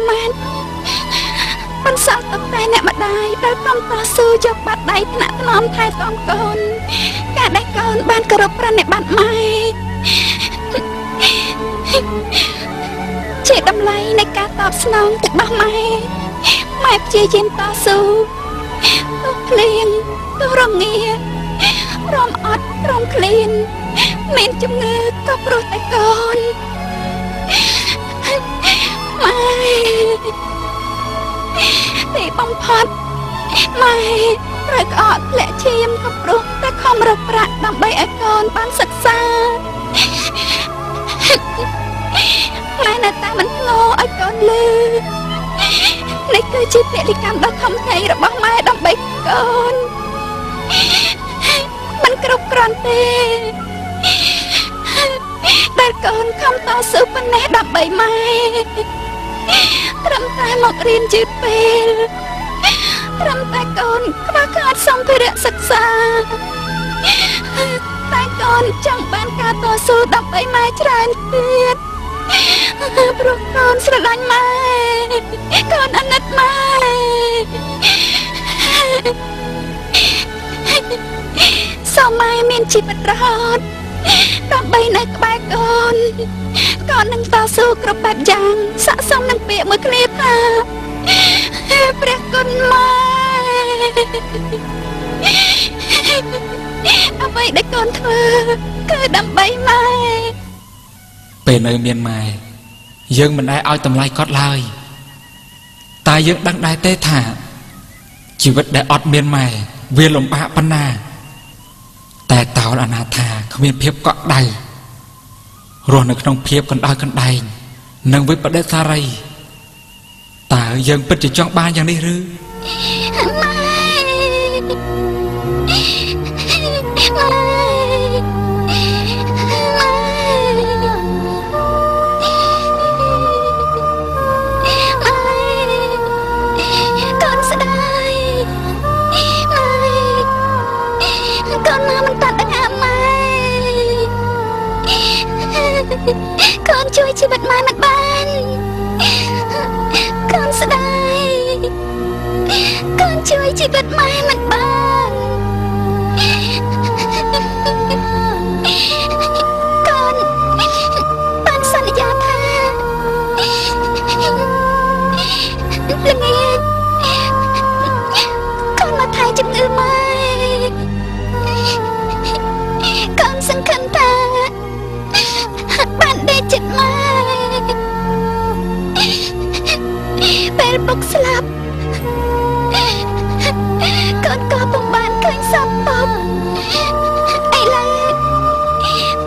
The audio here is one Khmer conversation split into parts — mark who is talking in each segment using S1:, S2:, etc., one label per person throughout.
S1: មែនបន្សល់ទុកតែអ្នកម្ដាយដែលព្រមតស៊ូយកបាត់ដៃថ្នាក់ថ្នមថែទាំកូនការដែលកូនបានគោរពប្រណិប័តម៉ែជាតម្លៃនៃការតបស្នងទឹកដោះម៉ែព្យាយាមតស៊ូទោះភ្លៀងទោះរងារំអត់រំឃ្លានមានជំងឺក៏ព្រោះតែកូនម៉ែទីបំផុតម៉ែត្រូវក្អកធ្លាក់ឈាមក៏ព្រោះតែខំរកប្រាក់ដើម្បីឲ្យកូនបានសិក្សាម៉ែនៅតែមិនធ្លាប់ឲ្យកូនលឺនេះគឺជាពលិកម្មដ៏ធំធេងរបស់ម៉ែដើម្បីកូនមិនគ្រប់គ្រាន់ទេដែលកូនខំតស៊ូប៉ុណ្ណេះដើម្បីម៉ែត្រឹមតែមករៀនយឺតពេលត្រឹមតែកូនខ្វះខាតសម្ភារៈសិក្សាតែកូនចង់បានការតស៊ូដើម្បីម៉ែច្រើនទៀតព្រោះកូនស្រឡាញ់ម៉ែកូនអាណិតម៉ែសូមម៉ែមានជីវិតរហូតដើម្បីនៅក្បែរកូនកូននឹងតស៊ូគ្រប់បែបយ៉ាងស័ក្តិសមនឹងពាក្យមួយគ្នាថាព្រះគុណម៉ែអ្វីដែលកូនធ្វើគឺដើម្បីម៉ែ
S2: ពេលនៅមានម៉ែយើងមិនដែលឲ្យតម្លៃគាត់ឡើយតែយើងដឹងដែរទេថាជីវិតដែលអត់មានម៉ែវាលំបាកប៉ុណ្ណាតែតោលអនាថាគ្មានភាពកក់ដៅរស់នៅក្នុងភាពកណ្ដោយកណ្ដែងនិងវិបដិសារីតើយើងពិតជាចង់បានយ៉ាងនេះឬ
S1: កូនជួយជីវិតម៉ែមិនបានកូនស្ដាយកូនជួយជីវិតម៉ែមិនបានកូនបានសន្យាថាល្ងាចកូនមកថែជំងឺម៉ែកូនសង្ឃឹមថាបានដេកចិត្តម៉ែពេលពុកស្លាប់កូនក៏ពុំបានឃើញសពពុកឥឡូវ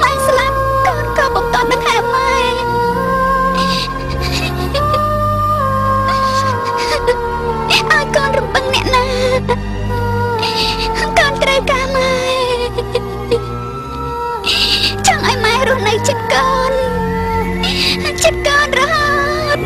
S1: ម៉ែស្លាប់កូនក៏ពុំតន់ដឹងហេតុម៉ែឲ្យកូនរំពឹងអ្នកណាកូនត្រូវការម៉ែចង់ឲ្យម៉ែរស់នៅជិតកូនរហូត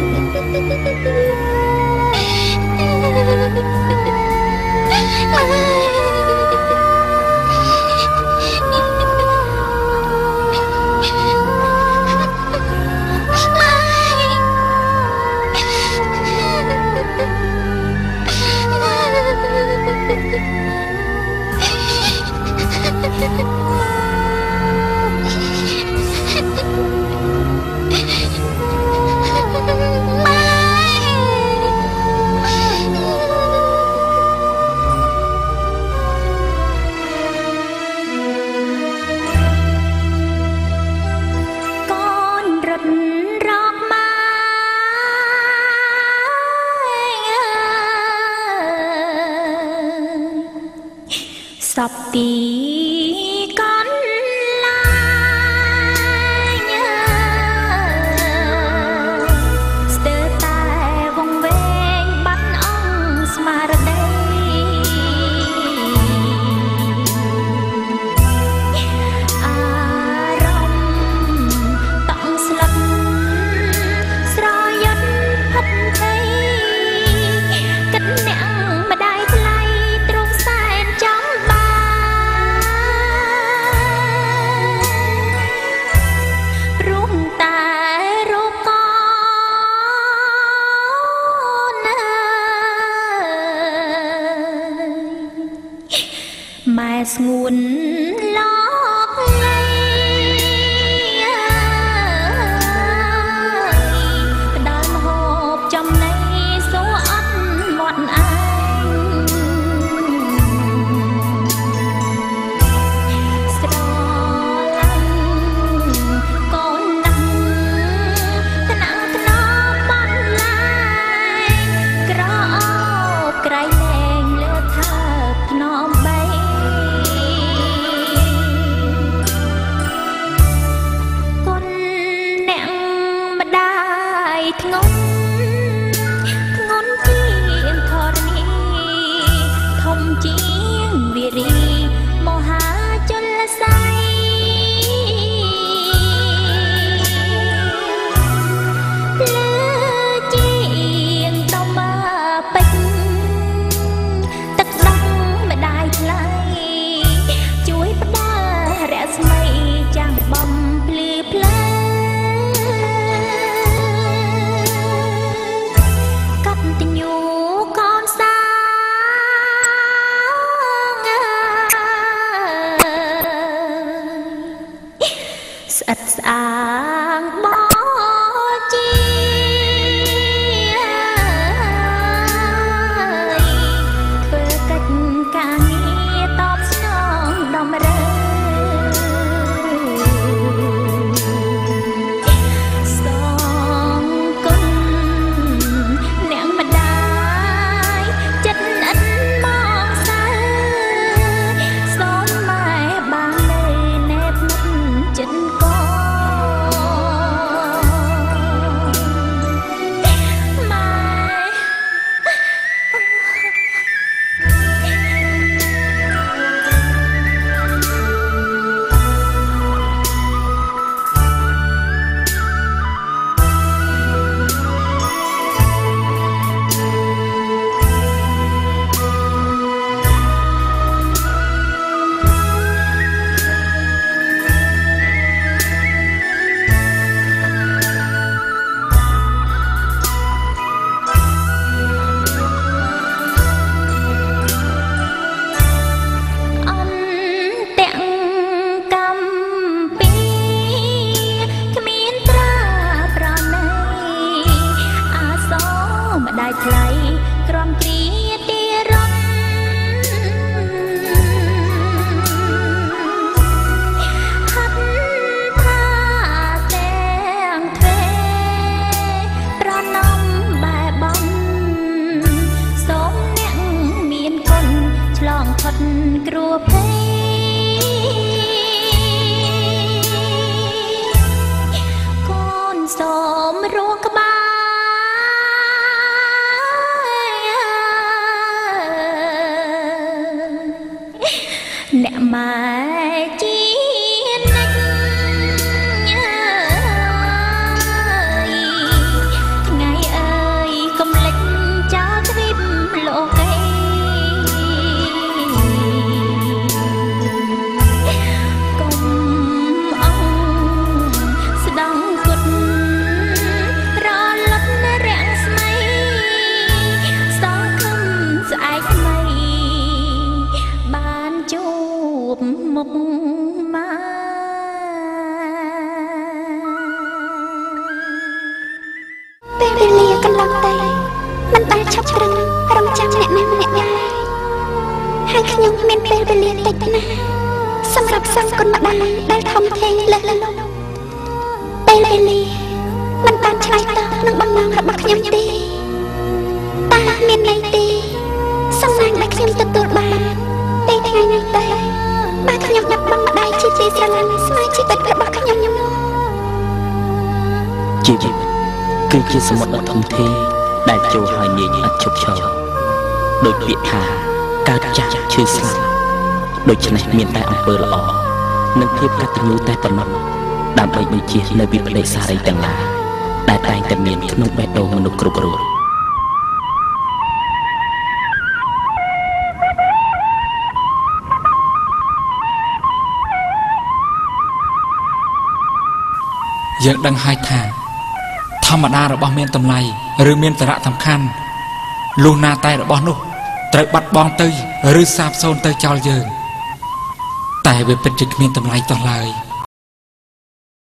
S3: សពទីកន្លាញស្ទើរតែវងវែងបាត់អង្គស្មារតីអារម្មណ៍តង់ស្លឹកស្រយត់ផិតភ័យគិតអ្នកម្ដាយថ្លៃទ្រង់សែនចាំបាន ស្ងួនលោកលៃផ្ដល់មហូបចំណីសួរអត់មាត់អាយស្រឡាញ់កូនណាស់ថ្នាក់ថ្នមបាត់ឡាយក្រអូបក្រៃលែងលើថើបថ្នមបីគុណអ្នកម្ដាយធ្ងន់ធ្ងន់ជាងធរណីធំជាងវិរីមហាជលស័យលើជាងតមាពេជ្រទឹកដោះម្ដាយថ្លៃជួយផ្ដល់រស្មីចាំងបំភ្លឺផ្លែកតញ្ញូកូនសាស្អិតស្អាងបជាធ្វើកិច្ចការងារតបស្នងតម្រូវសងគុណអ្នកម្ដាយចិត្តអិនមកសើសូមម៉ែបាននៅណែបមុនចិត្តកូនម៉ែ អ្នកម៉ែជានិច្ចថ្ងៃអើយកុំលិចចោលទ្វីបលោកីកុំអងស្ដង់គុតរលត់រាំងស្មៃសងខំស្អែកថ្មីបានជួបមុខម៉ែពេលវេលាកន្លងទៅមិនបានឈប់ប្រឹងរំចាំអ្នកណាម្នាក់ដែរហើយខ្ញុំមានពេលវេលាតិចណាស់សម្រាប់សងគុណម្ដាយដែលធំធេងលើសលប់ពេលវេលាមិនបានឆ្លើយតបនឹងបំណងរបស់ខ្ញុំទេតើមានន័យទេសំណាងដែលខ្ញុំទទួលបានពេលថ្ងៃនេះទេបើខ្ញុំបាត់បង់ម្ដាយជាស្រឡាញ់ស្នេហ៍ជីវិតរបស់ខ្ញុំ
S4: ជីវិតគឺជាសមុទ្រដ៏ធំធេងដែលចូលហើយនាយឥតឈប់ឈរដោយពាក្យថាកើតចាស់ឈឺស្លាប់ដូច្នេះមានតែអំពើល្អនិងភាពកតញ្ញូតែប៉ុណ្ណោះដើម្បីបញ្ជានៅវិបដិសារីទាំងឡាយដែលតែងតែមានក្នុងបេះដូងមនុស្សគ្រប់រូប
S2: យើងដឹងហើយថាធម្មតារបស់មានតម្លៃឬមានសារៈសំខាន់លុះណាតែរបស់នោះត្រូវបាត់បង់ទៅឬសាបសូន្យទៅចោលយើង តែវាពិតជាគ្មានតម្លៃតោះឡើយ